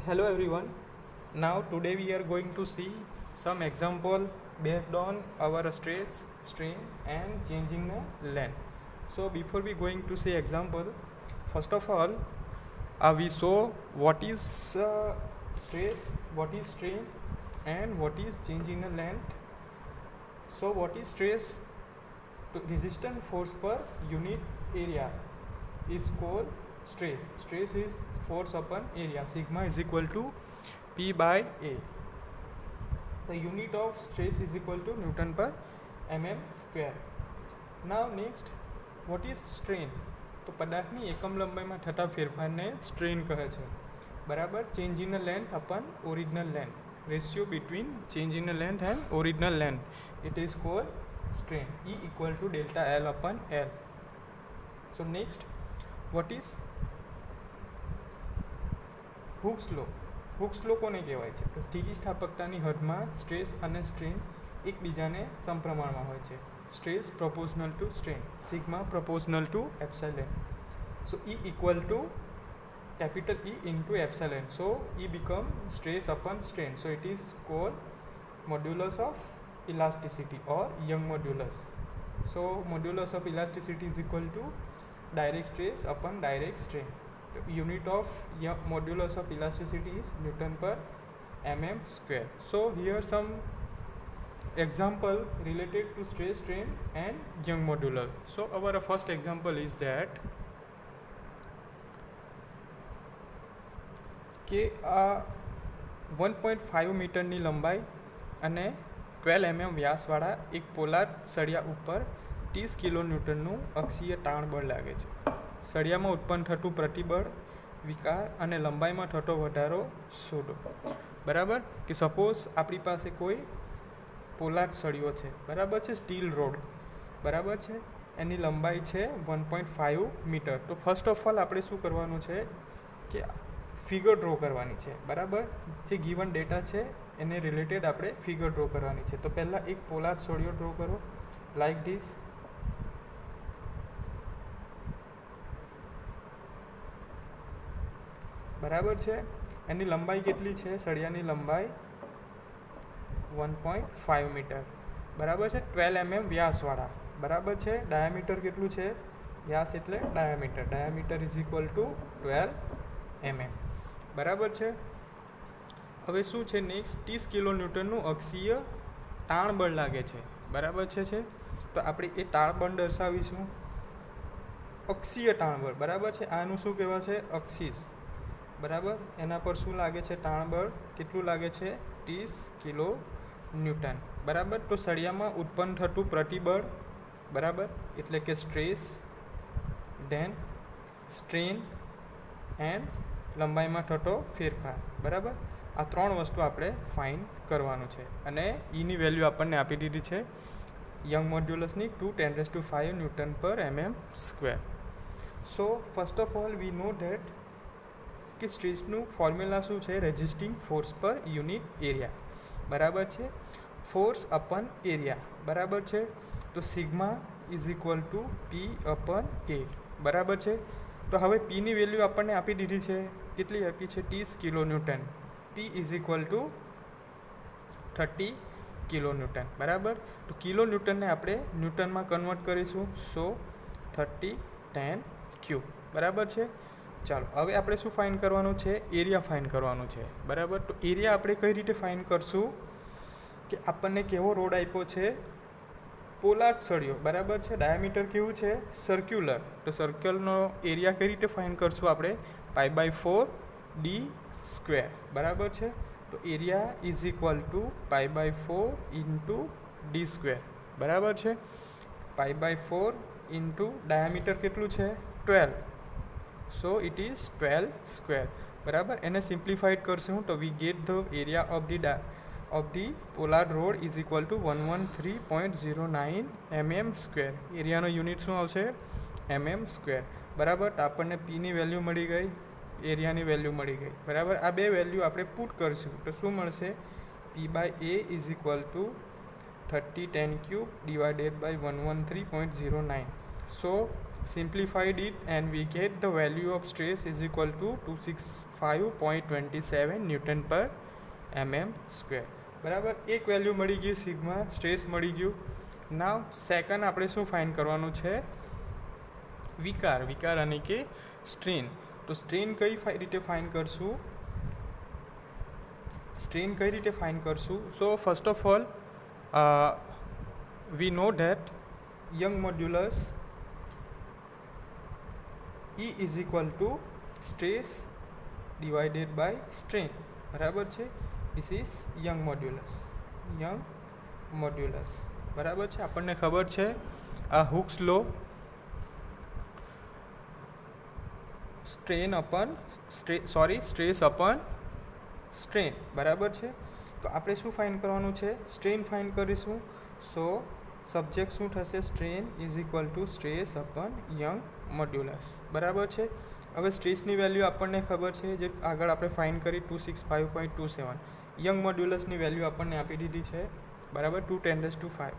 Hello everyone. Now today we are going to see some example based on our stress, strain and changing the length. So before we going to see example, first of all we saw what is stress, what is strain and what is changing the length. So what is stress? To resistant force per unit area is called stress. Stress is force upon area. Sigma is equal to P by A. The unit of stress is equal to Newton per mm square. Now next, what is strain? તો પદાર્થની એકમ લંબાઈમાં થતા ફેરફારને strain કહે છે. બરાબર. Change in length upon original length, ratio between change in length and original length, it is called strain. E equal to delta L upon L. So next, what is Hooke's law? Hooke's law કોને કહેવાય છે? તો સ્થિતિસ્થાપકતાની હદમાં stress અને strain એકબીજાને સમપ્રમાણમાં હોય છે. Stress proportional to strain, sigma proportional to epsilon. So E equal to capital E into epsilon. So E become stress upon strain. So it is called modulus of elasticity or Young modulus. So modulus of elasticity is equal to direct stress upon direct strain. The unit of Young modulus of elasticity is Newton per mm square. So here some example related to stress, strain and Young modulus. So our first example is that કે 1.5 મીટરની લંબાઈ અને 12 mm વ્યાસવાળા એક પોલાદ સળિયા ઉપર 30 કિલોન્યુટનનું અક્ષીય તાણ બળ લાગે છે. સળિયામાં ઉત્પન્ન થતું પ્રતિબળ, વિકાર અને લંબાઈમાં થતો વધારો શોધો. બરાબર. કે સપોઝ આપણી પાસે કોઈ પોલાદ સળિયો છે, બરાબર છે, સ્ટીલ રોડ, બરાબર છે, એની લંબાઈ છે 1.5 મીટર. તો ફર્સ્ટ ઓફ ઓલ આપણે શું કરવાનું છે કે ફિગર ડ્રો કરવાની છે. બરાબર. જે ગિવન ડેટા છે એને રિલેટેડ આપણે ફિગર ડ્રો કરવાની છે. તો પહેલાં એક પોલાદ સળિયો ડ્રો કરો લાઈક ધીસ. બરાબર છે. એની લંબાઈ કેટલી છે? સળિયાની લંબાઈ 1.5 મીટર. બરાબર છે. 12 mm વ્યાસવાળા. બરાબર છે. ડાયામીટર કેટલું છે? વ્યાસ એટલે diameter. Diameter is equal two 12 mm. બરાબર છે. હવે શું છે નેક્સ્ટ? 30 કિલોન્યુટનનું અક્ષીય તાણ બળ લાગે છે. બરાબર છે. તો આપણે એ તાણ બળ દર્શાવીશું અક્ષીય તાણ બળ. બરાબર છે. આનું શું કહેવાય છે? અક્ષીસ. બરાબર. એના પર શું લાગે છે? તાણ બળ કેટલું લાગે છે? 30 કિલો ન્યૂટન. બરાબર. તો સળિયામાં ઉત્પન્ન થતું પ્રતિબળ, બરાબર, એટલે કે સ્ટ્રેસ, ધેન સ્ટ્રેન એન્ડ લંબાઈમાં થતો ફેરફાર. બરાબર. આ ત્રણ વસ્તુ આપણે ફાઇન્ડ કરવાનું છે. અને ઈની વેલ્યુ આપણને આપી દીધી છે યંગ મોડ્યુલસની 2×10⁵ newton per mm square. So first of all we know that કે સ્ટ્રેસનું ફોર્મ્યુલા શું છે? Resisting force per unit area. બરાબર છે. Force upon area. બરાબર છે. તો sigma is equal to P upon A. બરાબર છે. તો હવે પીની વેલ્યુ આપણને આપી દીધી છે. કેટલી આપી છે? 30 kilonewton. P is equal two 30 kilonewton. બરાબર. તો કિલોન્યુટનને આપણે ન્યૂટનમાં કન્વર્ટ કરીશું. સો 30×10⁵. બરાબર છે. ચાલો હવે આપણે શું ફાઇન્ડ કરવાનું છે? એરિયા ફાઇન્ડ કરવાનું છે. બરાબર. તો એરિયા આપણે કઈ રીતે ફાઇન્ડ કરશું કે આપણને કેવો રોડ આપ્યો છે? પોલાદ સળિયો. બરાબર છે. ડાયામીટર કેવું છે? સર્ક્યુલર. તો સર્કલનો એરિયા કઈ રીતે ફાઇન્ડ કરશું આપણે? π/4d². બરાબર છે. તો area is equal to π/4 into d². બરાબર છે. π/4 ઇન્ટુ ડાયામીટર કેટલું છે? 12. So it is 12². બરાબર. એને સિમ્પ્લિફાઈડ કરશું તો we get the area of the પોલાદ rod is equal to 113.09 mm square. એરિયાનો યુનિટ શું આવશે? mm square. બરાબર. તો આપણને પીની વેલ્યુ મળી ગઈ, એરિયાની વેલ્યુ મળી ગઈ. બરાબર. આ બે વેલ્યુ આપણે પુટ કરશું તો શું મળશે? P/A is equal two 30×10³ / 113.09. So simplified it and we get the value of stress is equal to 265.27 newton per mm square. બરાબર, એક વેલ્યુ મળી ગઈ સિગ્મા સ્ટ્રેસ મળી ગયું. નાવ સેકન્ડ આપણે શું ફાઇન્ડ કરવાનું છે? વિકાર. વિકાર અને કે સ્ટ્રેન. તો સ્ટ્રેન કઈ રીતે ફાઇન્ડ કરશું? સ્ટ્રેન કઈ રીતે ફાઇન્ડ કરશું? So first of all we know that Young modulus E is equal to stress divided by strain. બરાબર છે, this is young modulus. young modulus બરાબર છે. આપણને ખબર છે આ હુક્સ લો, સ્ટ્રેસ અપન સ્ટ્રેન. બરાબર છે. તો આપણે શું ફાઇન્ડ કરવાનું છે? સ્ટ્રેન ફાઇન્ડ કરીશું. સો સબ્જેક્ટ શું થશે? Strain is equal to stress upon Young modulus. બરાબર છે. હવે સ્ટ્રેસની વેલ્યુ આપણને ખબર છે, જે આગળ આપણે ફાઇન્ડ કરી 265.27. યંગ મોડ્યુલસની વેલ્યુ આપણને આપી દીધી છે. બરાબર, 2×10⁵.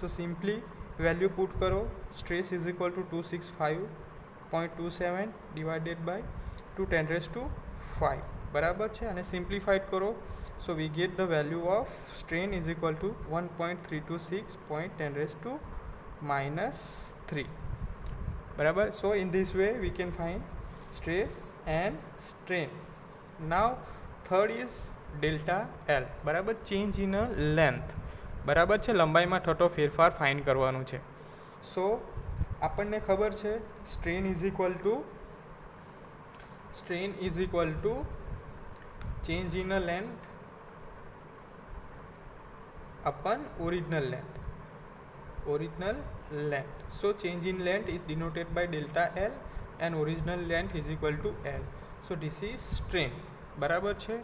સો સિમ્પલી વેલ્યુ પુટ કરો. Stress is equal to 265.27 divided by 2×10⁵. બરાબર છે. અને સિમ્પ્લિફાઈડ કરો. So we get the value of strain is equal to 1.326.10⁻³ બરાબર. So in this way we can find stress and strain. Now third is delta L. બરાબર, change in length. બરાબર છે, લંબાઈમાં થતો ફેરફાર ફાઇન્ડ કરવાનું છે. સો આપણને ખબર છે strain is equal to change in length upon original length. So change in length is denoted by delta L and original length is equal to L. So this is strain. બરાબર છે.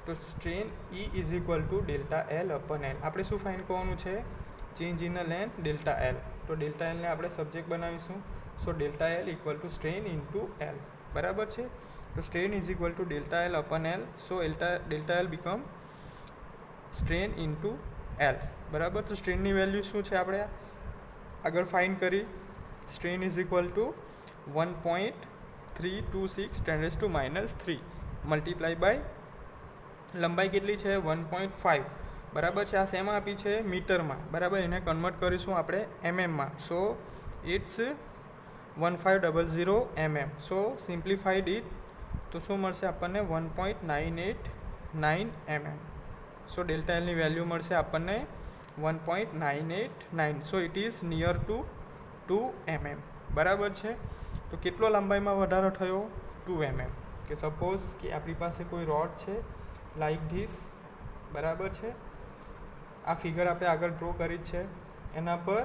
તો strain E is equal to delta L upon L. આપણે શું find કરવાનું છે? Change in length delta L. તો delta L ને આપણે સબ્જેક્ટ બનાવીશું. So delta L equal to strain into L. બરાબર છે. તો strain is equal to delta L upon L. સો delta L become strain into L. બરાબર. તો સ્ટ્રેનની વેલ્યુ શું છે આપણે આગળ ફાઇન્ડ કરી? Strain is equal to 1.326 multiply by લંબાઈ કેટલી છે? 1.5. બરાબર છે. આ શેમાં આપી છે? મીટરમાં. બરાબર, એને કન્વર્ટ કરીશું આપણે એમએમમાં. So it's 1500 mm. So simplified it તો શું મળશે આપણને? 1.989 mm. સો ડેલ્ટા એલની વેલ્યુ મળશે આપણને 1.989. So it is near to 2 mm. બરાબર છે. તો કેટલો લંબાઈમાં વધારો થયો? 2 mm. કે સપોઝ કે આપણી પાસે કોઈ રોડ છે લાઈક ધીસ. બરાબર છે. આ ફિગર આપણે આગળ ડ્રો કરી છે. એના પર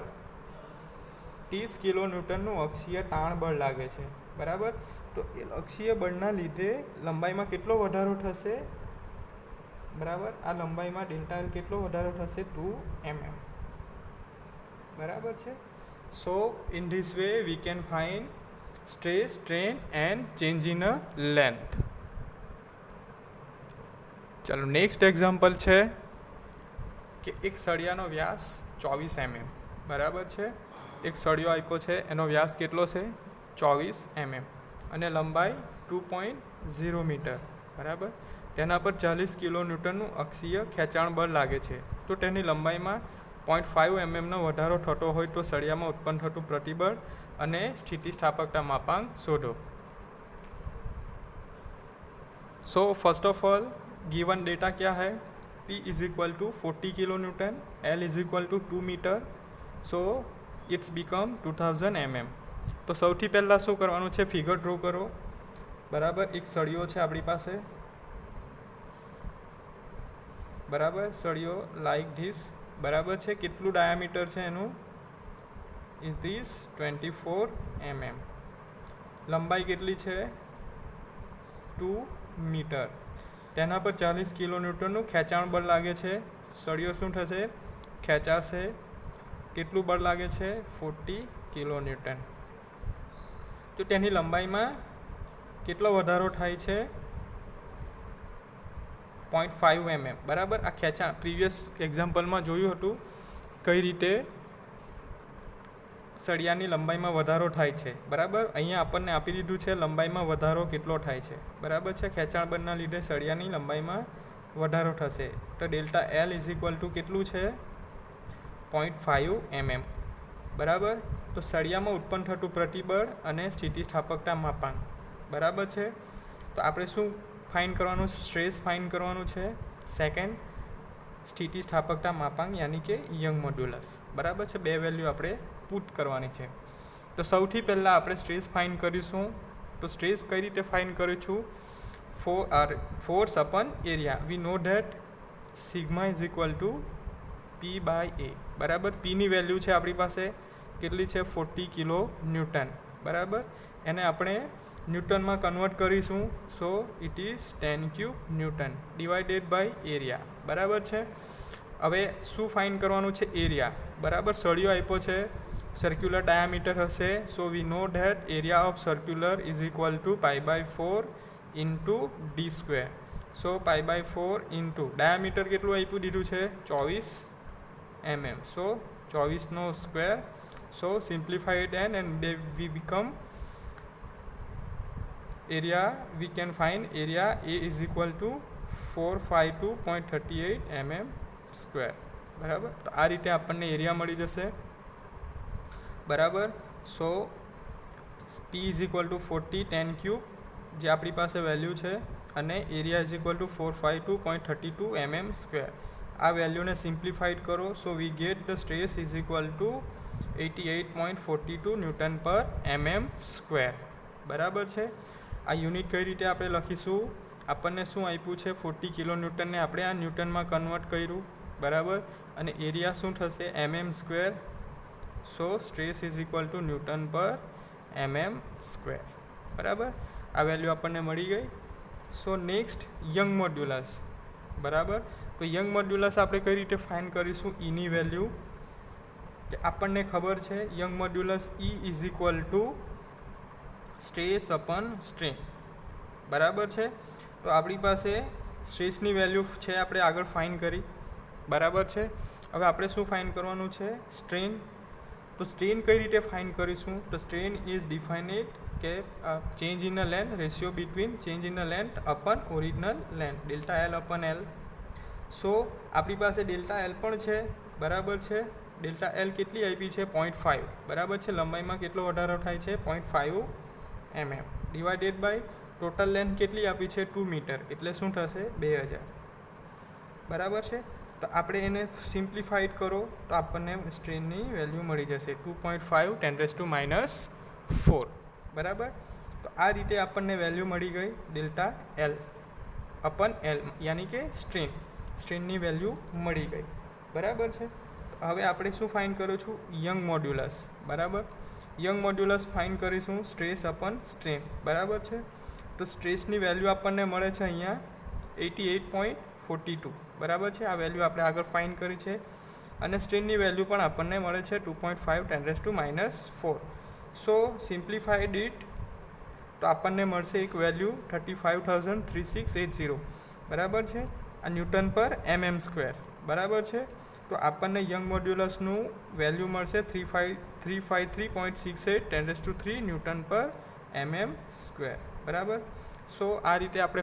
30 કિલોન્યૂટનનું અક્ષીય તાણ બળ લાગે છે. બરાબર. તો એ અક્ષીય બળના લીધે લંબાઈમાં કેટલો વધારો થશે? બરાબર, આ લંબાઈમાં ડેલ્ટા એલ કેટલો વધારો થશે? 2 mm. બરાબર છે. સો in this way we can find stress, strain and change in length. ચાલો નેક્સ્ટ એક્ઝામ્પલ છે કે એક સળિયાનો વ્યાસ 24 mm. બરાબર છે. એક સળિયો આપ્યો છે, એનો વ્યાસ કેટલો છે? 24 mm અને લંબાઈ 2.0 મીટર. બરાબર. તેના પર 40 કિલોન્યૂટનનું અક્ષીય ખેંચાણ બળ લાગે છે. તો તેની લંબાઈમાં 0.5 mm વધારો થતો હોય તો સળિયામાં ઉત્પન્ન થતું પ્રતિબળ અને સ્થિતિસ્થાપકતા માપાંક શોધો. So first of all given data क्या है? P is equal to 40 kilonewton, L is equal to 2 metre. So it's become 2000 mm. તો સૌથી પહેલાં શું કરવાનું છે? ફિગર ડ્રો કરો. બરાબર, એક સળિયો છે આપણી પાસે. બરાબર, સળિયો લાઈક ધીસ. બરાબર છે. કેટલું ડાયામીટર છે એનું? Is this 24 mm. લંબાઈ કેટલી છે? 2 મીટર. તેના પર 40 કિલોન્યૂટનનું ખેંચાણ બળ લાગે છે. સળિયો શું થશે? ખેંચાશે. કેટલું બળ લાગે છે? 40 કિલોન્યૂટન. તો તેની લંબાઈમાં કેટલો વધારો થાય છે? 0.5 mm. બરાબર. આ ખેંચાણ પ્રીવિયસ એક્ઝામ્પલમાં જોયું હતું કઈ રીતે સળિયાની લંબાઈમાં વધારો થાય છે, બરાબર. અહીંયા આપણને આપી દીધું છે લંબાઈમાં વધારો કેટલો થાય છે, બરાબર છે. ખેંચાણ બળના લીધે સળિયાની લંબાઈમાં વધારો થશે. તો delta L is equal two કેટલું છે? 0.5 mm, બરાબર. તો સળિયામાં ઉત્પન્ન થતું પ્રતિબળ અને સ્થિતિસ્થાપકતા માપાંક, બરાબર છે. તો આપણે શું ફાઇન્ડ કરવાનું? સ્ટ્રેસ ફાઇન્ડ કરવાનું છે. સેકન્ડ, સ્થિતિસ્થાપકતા માપાંક યાની કે યંગ મોડ્યુલસ, બરાબર છે. બે વેલ્યુ આપણે પુટ કરવાની છે. તો સૌથી પહેલાં આપણે સ્ટ્રેસ ફાઇન્ડ કરીશું. તો સ્ટ્રેસ કઈ રીતે ફાઇન્ડ કરીશું? Force upon area. We know that sigma is equal to P by A, બરાબર. પીની વેલ્યુ છે આપણી પાસે કેટલી છે? 40 કિલો ન્યૂટન, બરાબર. એને આપણે ન્યૂટનમાં કન્વર્ટ કરીશું. So it is 10 cube newton divided by area, બરાબર છે. હવે શું ફાઇન્ડ કરવાનું છે? એરિયા, બરાબર. સળિયો આપ્યો છે, સર્ક્યુલર ડાયામીટર હશે. So we know that area of circular is equal to π/4 into D square. So π/4 into diameter કેટલું આપ્યું દીધું છે? 24 mm. સો 24નો square. So simplified and we become area. We can find area A is equal to 452.38 mm square, બરાબર. તો આ રીતે આપણને એરિયા મળી જશે, બરાબર. So P is equal to 40 10 cube જે આપણી પાસે વેલ્યુ છે, અને area is equal to 452.32 mm square. આ વેલ્યુને સિમ્પ્લિફાઈડ કરો. So we get the stress is equal to 88.42 newton per mm square, બરાબર છે. આ યુનિટ કઈ રીતે આપણે લખીશું? આપણને શું આપ્યું છે? 40 કિલો ન્યૂટનને આપણે આ ન્યૂટનમાં કન્વર્ટ કર્યું, બરાબર. અને એરિયા શું થશે? mm square. So stress is equal two newton per mm square, બરાબર. આ વેલ્યુ આપણને મળી ગઈ. સો નેક્સ્ટ યંગ મોડ્યુલસ, બરાબર. તો યંગ મોડ્યુલસ આપણે કઈ રીતે ફાઇન્ડ કરીશું? ઈની વેલ્યુ કે આપણને ખબર છે Young modulus E is equal to stress upon strain, બરાબર છે. તો આપણી પાસે સ્ટ્રેસની વેલ્યુ છે, આપણે આગળ ફાઇન્ડ કરી, બરાબર છે. હવે આપણે શું ફાઇન્ડ કરવાનું છે? સ્ટ્રેન. તો સ્ટ્રેન કઈ રીતે ફાઇન્ડ કરીશું? તો સ્ટ્રેન ઇઝ ડિફાઇનેડ કે change in the length, ratio between change in the length upon original length, delta L upon L. So આપણી પાસે ડેલ્ટા એલ પણ છે, બરાબર છે. ડેલ્ટા એલ કેટલી આપી છે? 0.5, બરાબર છે. લંબાઈમાં કેટલો વધારો થાય છે? 0.5 mm divided by total length કેટલી આપી છે? 2 મીટર, એટલે શું થશે? 2000, બરાબર છે. તો આપણે એને સિમ્પ્લિફાઈડ કરો તો આપણને સ્ટ્રેનની વેલ્યુ મળી જશે 2.5 10⁻⁴, બરાબર. તો આ રીતે આપણને વેલ્યુ મળી ગઈ ડેલ્ટા એલ અપન એલ, યાની કે સ્ટ્રેનની વેલ્યુ મળી ગઈ, બરાબર છે. હવે આપણે શું ફાઇન્ડ કરું છું? યંગ મોડ્યુલસ, બરાબર. યંગ મોડ્યુલસ ફાઇન્ડ કરીશું સ્ટ્રેસ અપન સ્ટ્રેન, બરાબર છે. તો સ્ટ્રેસની વેલ્યુ આપણને મળે છે અહીંયા 88.42, બરાબર છે. આ વેલ્યુ આપણે આગળ ફાઇન્ડ કરી છે. અને સ્ટ્રેનની વેલ્યુ પણ આપણને મળે છે 2.5 10⁻⁴. સો સિમ્પ્લિફાઈડ ઇટ તો આપણને મળશે એક વેલ્યુ 35,3680, બરાબર છે. આ ન્યૂટન પર mm સ્ક્વેર, બરાબર છે. તો આપણને યંગ મોડ્યુલસનું વેલ્યુ મળશે 353.68 10³ ન્યૂટન પર mm સ્ક્વેર, બરાબર. સો આ રીતે આપણે